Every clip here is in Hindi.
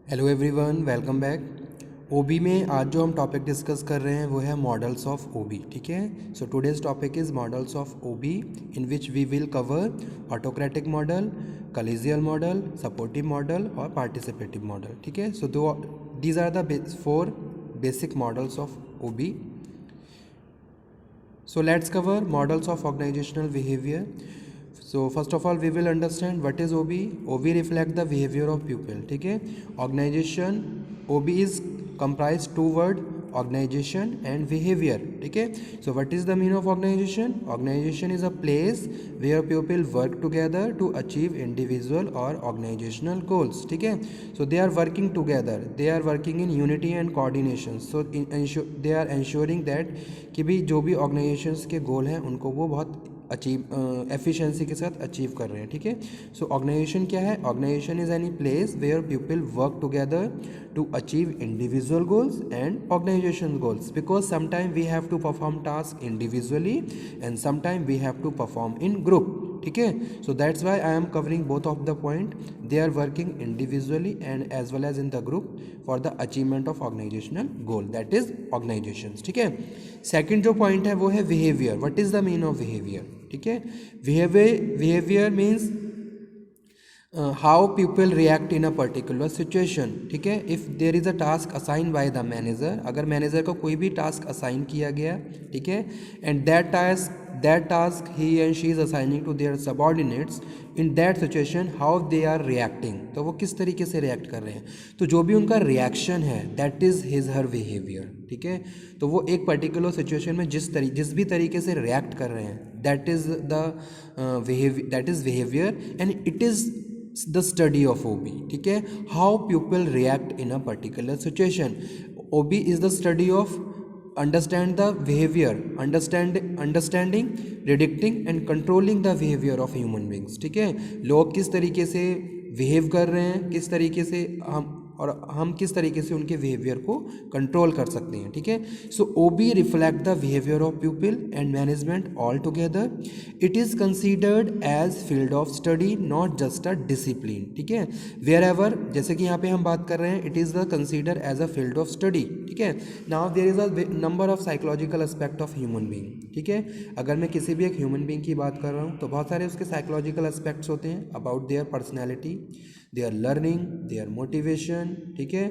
Hello everyone, welcome back. OB में आज जो हम टॉपिक डिस्कस कर रहे हैं वो है मॉडल्स ऑफ ओबी। ठीक है, so today's topic is models of OB in which we will cover autocratic model, collegial model, supportive model और पार्टिसिपेटिव मॉडल। ठीक है, so these are the 4 basic models of OB. So let's cover models of organizational behavior. So first of all we will understand what is OB. OB reflect the behavior of people. ठीक है, organization OB is comprised two word organization and behavior. ठीक है, so what is the meaning of organization? Organization is a place where people work together to achieve individual or organizational goals. ठीक है, so they are working together, they are working in unity and coordination. So they are ensuring that कि भी जो भी ऑर्गेनाइजेशंस के गोल हैं उनको वो बहुत अचीव एफिशिएंसी के साथ अचीव कर रहे हैं. ठीक है, सो ऑर्गेनाइजेशन क्या है? Organization is any place where people work together to achieve individual goals and organization goals, because sometime we have to perform task individually and sometime we have to perform in group. ठीक है, so that's why I am covering both of the point. They are working individually and as well as in the group for the achievement of organizational goal, that is organization. ठीक है, सेकंड जो पॉइंट है वो है behaviour. What is the mean of behaviour? ठीक है, behaviour means how people react in a particular situation. ठीक है, if there is a task assign by the manager, अगर मैनेजर को कोई भी टास्क असाइन किया गया, ठीक है, and that task he and she is assigning to their subordinates, in that situation how they are reacting, तो वो किस तरीके से रिएक्ट कर रहे हैं, तो जो भी उनका रिएक्शन है that is his her behaviour. ठीक है, तो वो एक पर्टिकुलर सिचुएशन में जिस भी तरीके से रिएक्ट कर रहे हैं that is behaviour and it is the study of OB. ठीक है, how people react in a particular situation. OB is the study of understand the behaviour, understanding, predicting and controlling the behaviour of human beings. ठीक है, लोग किस तरीके से बिहेव कर रहे हैं, किस तरीके से हम किस तरीके से उनके बिहेवियर को कंट्रोल कर सकते हैं. ठीक है, so OB reflect the behaviour of people and management all together. It is considered as field of study, not just a discipline. ठीक है, वेयर एवर, जैसे कि यहाँ पे हम बात कर रहे हैं, it is the consider as a field of study. ठीक है, now there is a number of psychological aspect of human being. ठीक है, अगर मैं किसी भी एक ह्यूमन बीइंग की बात कर रहा हूँ तो बहुत सारे उसके साइकोलॉजिकल एस्पेक्ट्स होते हैं about their personality, their learning, their motivation. ठीक है,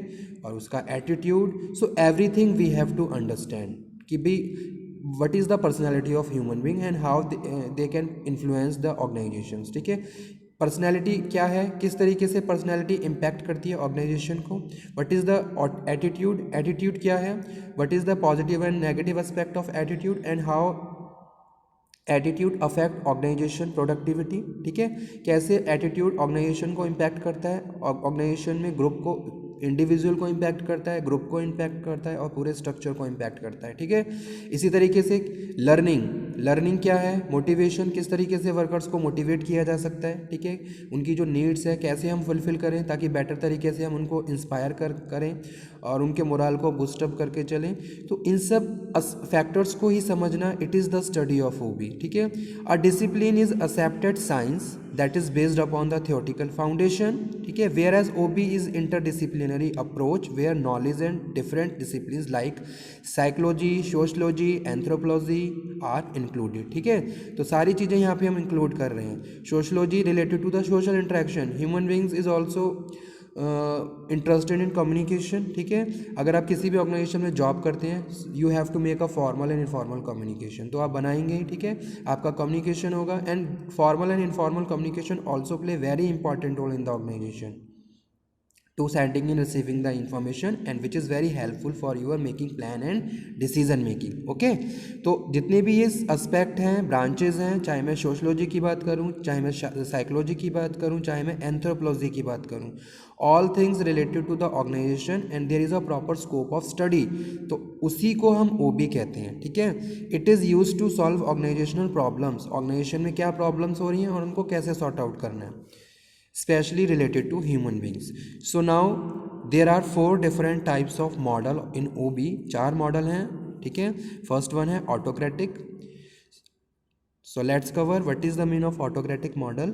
और उसका attitude. So everything we have to understand कि भी what is the personality of human being and how they can influence the organisations. ठीक है, पर्सनैलिटी क्या है, किस तरीके से पर्सनैलिटी इम्पैक्ट करती है ऑर्गेनाइजेशन को. What is the attitude, attitude क्या है, what is the positive and negative aspect of attitude and how attitude affect organisation productivity. ठीक है, कैसे एटीट्यूड ऑर्गेनाइजेशन को इम्पैक्ट करता है, ऑर्गेनाइजेशन में ग्रुप को, इंडिविजुअल को इम्पैक्ट करता है, ग्रुप को इम्पैक्ट करता है और पूरे स्ट्रक्चर को इम्पैक्ट करता है. ठीक है, इसी तरीके से लर्निंग, लर्निंग क्या है, मोटिवेशन, किस तरीके से वर्कर्स को मोटिवेट किया जा सकता है. ठीक है, उनकी जो नीड्स है कैसे हम फुलफिल करें ताकि बेटर तरीके से हम उनको इंस्पायर करें और उनके मोराल को बूस्टअप करके चलें. तो इन सब फैक्टर्स को ही समझना, it is the study of OB. ठीक है, a discipline is accepted science that is based upon the theoretical foundation. ठीक है, whereas OB is interdisciplinary approach where knowledge and different discipline like psychology, sociology, anthropology are included. ठीक है, तो सारी चीज़ें यहाँ पे हम इंक्लूड कर रहे हैं. Sociology related to the social interaction, human beings is also interested in communication. ठीक है, अगर आप किसी भी ऑर्गेनाइजेशन में जॉब करते हैं you have to make a formal and informal communication, तो आप बनाएंगे ही. ठीक है, आपका कम्युनिकेशन होगा and formal and informal communication also play very important role in the organisation to sending and receiving the information and which is very helpful for your making plan and decision making. Okay, तो जितने भी ये एस्पेक्ट हैं, ब्रांचेज हैं, चाहे मैं सोशलॉजी की बात करूं, चाहे मैं साइकोलॉजी की बात करूं, चाहे मैं एंथ्रोपोलॉजी की बात करूं, all things related to the organisation and there is a proper scope of study, तो उसी को हम ओबी कहते हैं. ठीक है, it is use to solve organisational problems, organisation में क्या प्रॉब्लम्स हो रही हैं और उनको कैसे सॉर्ट आउट करना है, especially related to human beings. So now there are 4 different types of model in OB. 4 model हैं. ठीक है, फर्स्ट वन है autocratic. So let's cover what is the mean of autocratic model.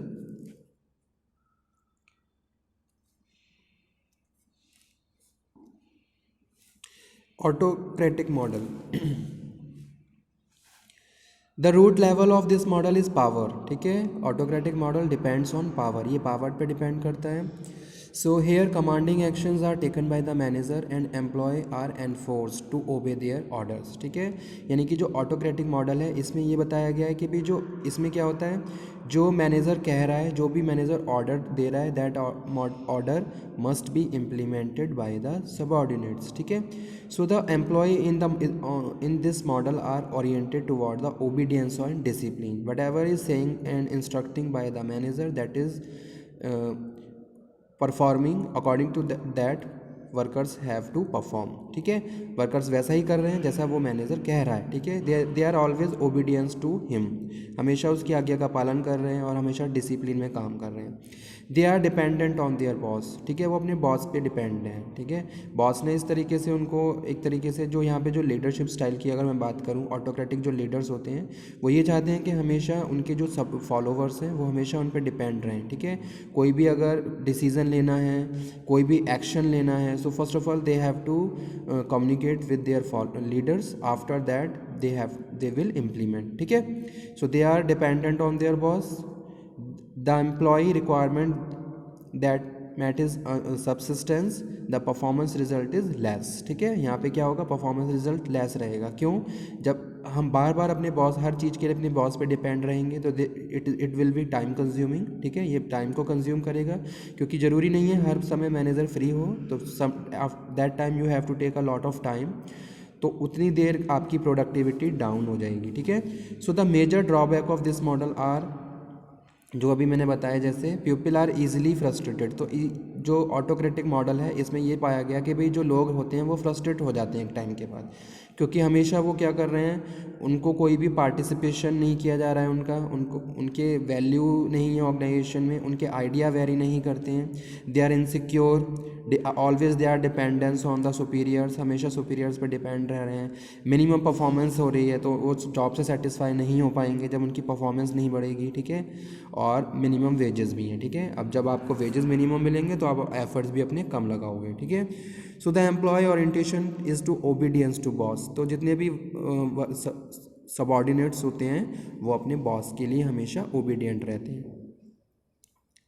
Autocratic model, the root level of this model is power, ठीक है। Autocratic model depends on power, ये पावर पे डिपेंड करता है। So here commanding actions are taken by the manager and employee are enforce to obey their orders, ठीक है। यानी कि जो ऑटोक्रेटिक मॉडल है इसमें ये बताया गया है कि भाई जो इसमें क्या होता है, जो मैनेजर कह रहा है, जो भी मैनेजर ऑर्डर दे रहा है, that order must be implemented by the subordinates, ठीक है। So the employee in this model are oriented toward the obedience and discipline. Whatever is saying and instructing by the manager, that is performing according to that workers have to perform, ठीक है। वर्कर्स वैसा ही कर रहे हैं जैसा वो मैनेजर कह रहा है, ठीक है। They are always obedience to him, हमेशा उसकी आज्ञा का पालन कर रहे हैं और हमेशा डिसिप्लिन में काम कर रहे हैं। They are dependent on their boss, ठीक है, वो अपने बॉस पे डिपेंड हैं, ठीक है। बॉस ने इस तरीके से उनको एक तरीके से जो यहाँ पे जो लीडरशिप स्टाइल की अगर मैं बात करूँ, ऑटोक्रेटिक जो लीडर्स होते हैं वो ये चाहते हैं कि हमेशा उनके जो सब फॉलोवर्स हैं वो हमेशा उन पर डिपेंड रहें, ठीक है। कोई भी अगर डिसीज़न लेना है, कोई भी एक्शन लेना है, so first of all they have to communicate with their leaders, after that they will implement, ठीक है। so they are dependent on their boss, the employee requirement that matches subsistence, the performance result is less, ठीक है। यहाँ पे क्या होगा, परफॉर्मेंस रिजल्ट लेस रहेगा। क्यों? जब हम बार बार अपने बॉस, हर चीज़ के लिए अपने बॉस पे डिपेंड रहेंगे तो it will be time consuming, ठीक है। ये टाइम को कंज्यूम करेगा, क्योंकि ज़रूरी नहीं है हर समय मैनेजर फ्री हो, तो that time you have to take a lot of time, तो उतनी देर आपकी प्रोडक्टिविटी डाउन हो जाएगी, ठीक है। So the major drawback of this model are, जो अभी मैंने बताया, जैसे पीपल आर ईजिली फ्रस्ट्रेटेड, तो जो ऑटोक्रेटिक मॉडल है इसमें ये पाया गया कि भाई जो लोग होते हैं वो फ्रस्ट्रेट हो जाते हैं एक टाइम के बाद, क्योंकि हमेशा वो क्या कर रहे हैं, उनको कोई भी पार्टिसिपेशन नहीं किया जा रहा है, उनके वैल्यू नहीं है ऑर्गेनाइजेशन में, उनके आइडिया वेरी नहीं करते हैं, they are insecure, always they are dependence on the superiors, हमेशा सुपीरियर्स पर डिपेंड रह रहे हैं। मिनिमम परफॉर्मेंस हो रही है तो वो जॉब से सेटिस्फाई नहीं हो पाएंगे जब उनकी परफॉर्मेंस नहीं बढ़ेगी, ठीक है। और मिनिमम वेजेस भी हैं, ठीक है। अब जब आपको वेजेस मिनिमम मिलेंगे तो आप एफर्ट्स भी अपने कम लगाओगे, ठीक है। So the employee orientation is to obedience to boss, तो जितने भी सबऑर्डिनेट्स होते हैं वो अपने बॉस के लिए हमेशा ओबीडियंट रहते हैं,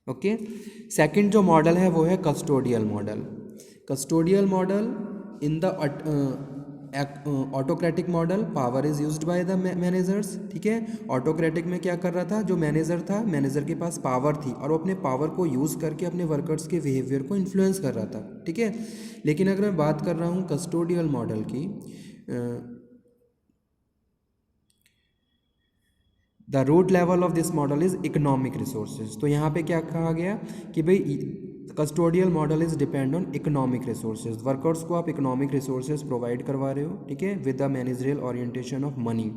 ओके। सेकंड जो मॉडल है वो है custodial model. Custodial model in the autocratic model, power is used by the managers, ठीक है। ऑटोक्रेटिक में क्या कर रहा था, जो मैनेजर था, मैनेजर के पास पावर थी और वो अपने पावर को यूज़ करके अपने वर्कर्स के बिहेवियर को इन्फ्लुएंस कर रहा था, ठीक है। लेकिन अगर मैं बात कर रहा हूँ कस्टोडियल मॉडल की, the root level of this model is economic resources, तो यहाँ पे क्या कहा गया कि भाई custodial model is depend on economic resources, workers को आप इकोनॉमिक रिसोर्सेज प्रोवाइड करवा रहे हो, ठीक है, with the managerial orientation of money.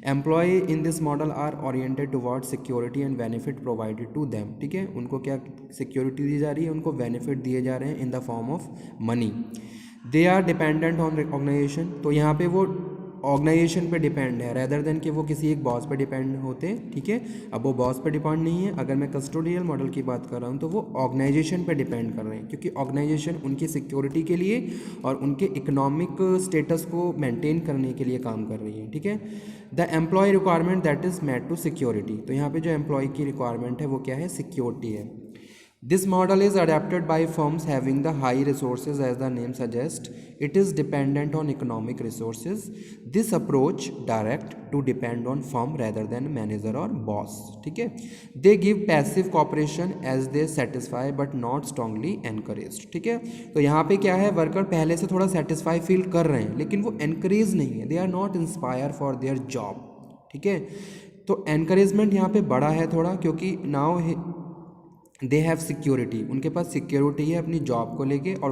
Employee in this model are oriented towards security and benefit provided to them, ठीक है। उनको क्या सिक्योरिटी दी जा रही है, उनको बेनिफिट दिए जा रहे हैं in the form of money. They are dependent on organisation, तो यहाँ पे वो ऑर्गेनाइजेशन पे डिपेंड है रेदर देन कि वो किसी एक बॉस पे डिपेंड होते, ठीक है। अब वो बॉस पे डिपेंड नहीं है, अगर मैं कस्टोडियल मॉडल की बात कर रहा हूँ तो वो ऑर्गेनाइजेशन पे डिपेंड कर रहे हैं, क्योंकि ऑर्गेनाइजेशन उनकी सिक्योरिटी के लिए और उनके इकोनॉमिक स्टेटस को मेंटेन करने के लिए काम कर रही है, ठीक है। The employee requirement that is met to security, तो यहाँ पे जो एम्प्लॉय की रिक्वायरमेंट है वो क्या है, सिक्योरिटी है। This model is adapted by firms having the high resources, as the name suggests. It is dependent on economic resources. This approach direct to depend on firm rather than manager or boss, ठीक है। They give passive cooperation as they satisfy but not strongly encouraged, ठीक है। तो यहाँ पे क्या है, वर्कर पहले से थोड़ा सेटिस्फाई फील कर रहे हैं लेकिन वो एनकरेज नहीं है, they are not inspire for their job, ठीक है। तो एनकरेजमेंट यहाँ पे बड़ा है थोड़ा, क्योंकि नाउ दे हैव सिक्योरिटी, उनके पास सिक्योरिटी है अपनी जॉब को लेके और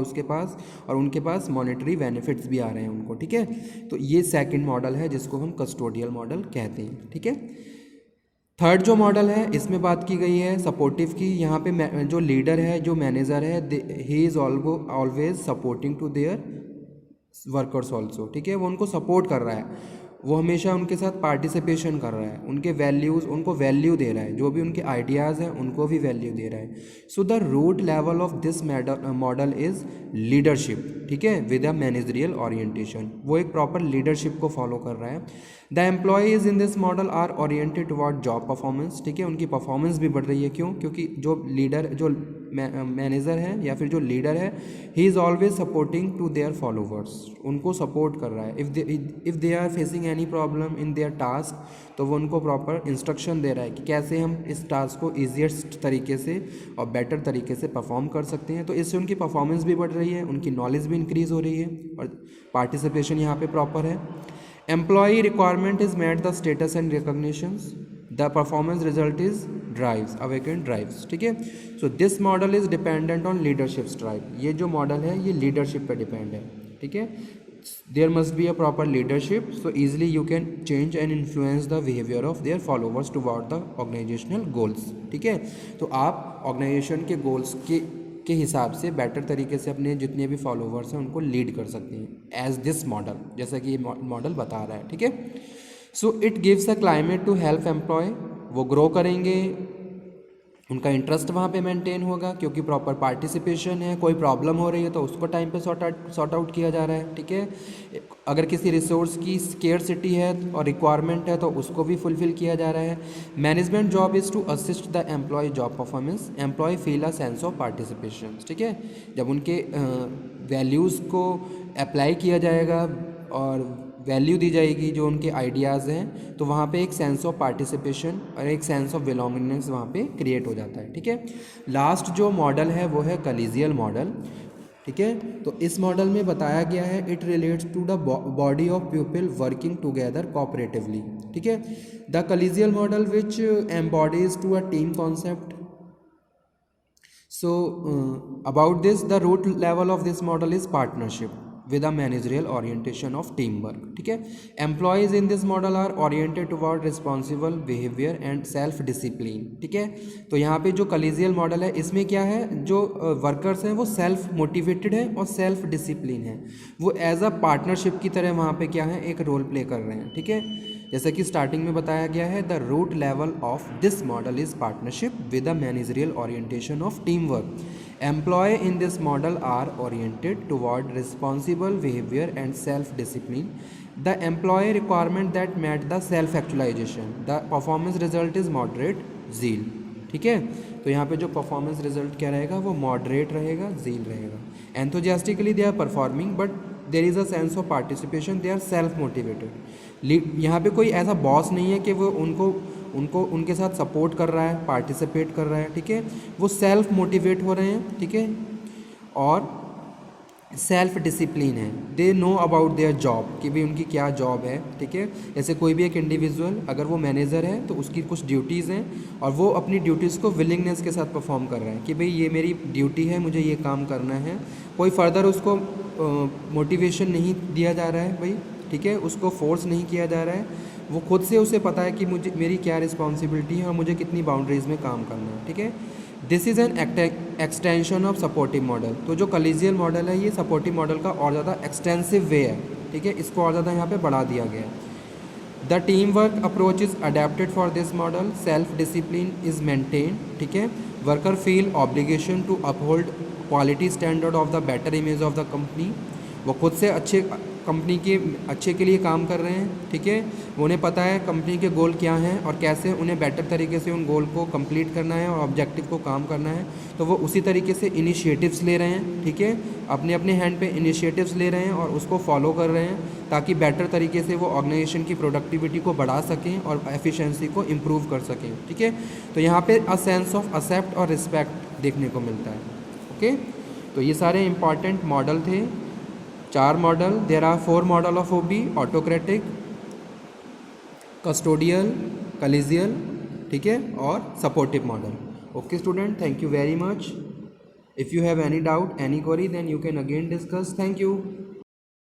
उनके पास मॉनेटरी बेनिफिट्स भी आ रहे हैं उनको, ठीक है। तो ये सेकंड मॉडल है जिसको हम कस्टोडियल मॉडल कहते हैं, ठीक है। थर्ड जो मॉडल है इसमें बात की गई है सपोर्टिव की। यहाँ पे जो लीडर है, जो मैनेजर है, he is always supporting to their workers also, ठीक है। वो उनको सपोर्ट कर रहा है, वो हमेशा उनके साथ पार्टिसिपेशन कर रहा है, उनके वैल्यूज़, उनको वैल्यू दे रहा है, जो भी उनके आइडियाज़ हैं उनको भी वैल्यू दे रहा है. So the root level of this model is leadership, ठीक है, विद अ मैनेजरियल ओरिएंटेशन. वो एक प्रॉपर लीडरशिप को फॉलो कर रहा है. The employees in this model are oriented toward job performance, ठीक है, उनकी परफॉर्मेंस भी बढ़ रही है. क्यों? क्योंकि जो लीडर, जो मैनेजर है या फिर जो लीडर है, he is always supporting to their followers, उनको सपोर्ट कर रहा है. If they are facing any problem in their task, तो वो उनको प्रॉपर इंस्ट्रक्शन दे रहा है कि कैसे हम इस टास्क को ईजिएस्ट तरीके से और बेटर तरीके से परफॉर्म कर सकते हैं. तो इससे उनकी परफॉर्मेंस भी बढ़ रही है, उनकी नॉलेज भी इंक्रीज़ हो रही है और पार्टिसिपेशन यहाँ पे प्रॉपर है. Employee requirement is met the status and recognitions, the performance result is drives, awaken drives, ठीक है. So this model is dependent on leadership drive. ये जो मॉडल है ये लीडरशिप पे डिपेंड है, ठीक है. There must be a proper leadership, so easily you can change and influence the behaviour of their followers toward the organisational goals, ठीक है. तो आप ऑर्गेनाइजेशन के गोल्स के हिसाब से बेटर तरीके से अपने जितने भी फॉलोवर्स हैं उनको लीड कर सकते हैं एज दिस मॉडल, जैसा कि ये मॉडल बता रहा है, ठीक है. So it gives a climate to help employee, वो ग्रो करेंगे, उनका इंटरेस्ट वहाँ पे मेंटेन होगा क्योंकि प्रॉपर पार्टिसिपेशन है. कोई प्रॉब्लम हो रही है तो उसको टाइम पे सॉर्ट आउट किया जा रहा है, ठीक है. अगर किसी रिसोर्स की स्केर्सिटी है और रिक्वायरमेंट है तो उसको भी फुलफिल किया जा रहा है. Management job is to assist the employee job performance, employee feel a sense of participation, ठीक है. जब उनके वैल्यूज़ को अप्लाई किया जाएगा और वैल्यू दी जाएगी जो उनके आइडियाज़ हैं, तो वहाँ पे एक सेंस ऑफ पार्टिसिपेशन और एक सेंस ऑफ बिलोंगिंगनेस वहाँ पे क्रिएट हो जाता है, ठीक है. लास्ट जो मॉडल है वो है कलीजियल मॉडल, ठीक है. तो इस मॉडल में बताया गया है it relates to the body of people working together cooperatively, ठीक है. The collegial model which embodies to a team concept. So about this, the root level of this model is partnership with a managerial orientation of teamwork, ठीक है. Employees in this model are oriented toward responsible behavior and self discipline, ठीक है. तो यहाँ पे जो कलीजियल मॉडल है इसमें क्या है, जो वर्कर्स हैं वो सेल्फ मोटिवेटेड है और सेल्फ डिसिप्लिन है, वो एज अ पार्टनरशिप की तरह वहाँ पे क्या है, एक रोल प्ले कर रहे हैं, ठीक है. जैसा कि स्टार्टिंग में बताया गया है, the root level of this model is partnership with a managerial orientation of team work. Employee in this model are oriented toward responsible behavior and self-discipline. The employee requirement that met the self-actualization. The performance result is moderate zeal. ठीक है. तो यहाँ पे जो परफॉर्मेंस रिजल्ट क्या रहेगा, वो मॉडरेट रहेगा, जील रहेगा. Enthusiastically they are performing but there is a sense of participation, they are self motivated. यहाँ पे कोई ऐसा बॉस नहीं है कि वो उनको उनके साथ सपोर्ट कर रहा है, पार्टिसिपेट कर रहा है, ठीक है. वो सेल्फ मोटिवेट हो रहे हैं, ठीक है, और सेल्फ डिसिप्लिन है. They know about their job, कि भाई उनकी क्या जॉब है, ठीक है. जैसे कोई भी एक इंडिविजुअल अगर वो मैनेजर है तो उसकी कुछ ड्यूटीज़ हैं और वो अपनी ड्यूटीज़ को विलिंगनेस के साथ परफॉर्म कर रहा है कि भाई ये मेरी ड्यूटी है, मुझे ये काम करना है. कोई फर्दर उसको मोटिवेशन नहीं दिया जा रहा है भाई, ठीक है, उसको फोर्स नहीं किया जा रहा है. वो खुद से उसे पता है कि मुझे मेरी क्या रिस्पॉन्सिबिलिटी है और मुझे कितनी बाउंड्रीज़ में काम करना है, ठीक है. This is an extension of supportive model. तो जो कलीजियल मॉडल है ये सपोर्टिव मॉडल का और ज़्यादा एक्सटेंसिव वे है, ठीक है, इसको और ज़्यादा यहाँ पे बढ़ा दिया गया है. The team work approach is adapted for this model, self discipline is maintain, ठीक है. Worker feel obligation to uphold quality standard of the better image of the company. वो खुद से कंपनी के अच्छे के लिए काम कर रहे हैं, ठीक है. उन्हें पता है कंपनी के गोल क्या हैं और कैसे उन्हें बेटर तरीके से उन गोल को कंप्लीट करना है और ऑब्जेक्टिव को काम करना है. तो वो उसी तरीके से इनिशिएटिव्स ले रहे हैं, ठीक है, अपने अपने हैंड पे इनिशिएटिव्स ले रहे हैं और उसको फॉलो कर रहे हैं ताकि बेटर तरीके से वो ऑर्गेनाइजेशन की प्रोडक्टिविटी को बढ़ा सकें और एफिशिएंसी को इम्प्रूव कर सकें, ठीक है. तो यहाँ पे अ सेंस ऑफ एक्सेप्ट और रिस्पेक्ट देखने को मिलता है, ओके. तो ये सारे इंपॉर्टेंट मॉडल थे, 4 model. There are 4 model of OB: autocratic, custodial, collegial, ठीक है, और supportive model. Okay student, thank you very much. If you have any doubt, any query, then you can again discuss. Thank you.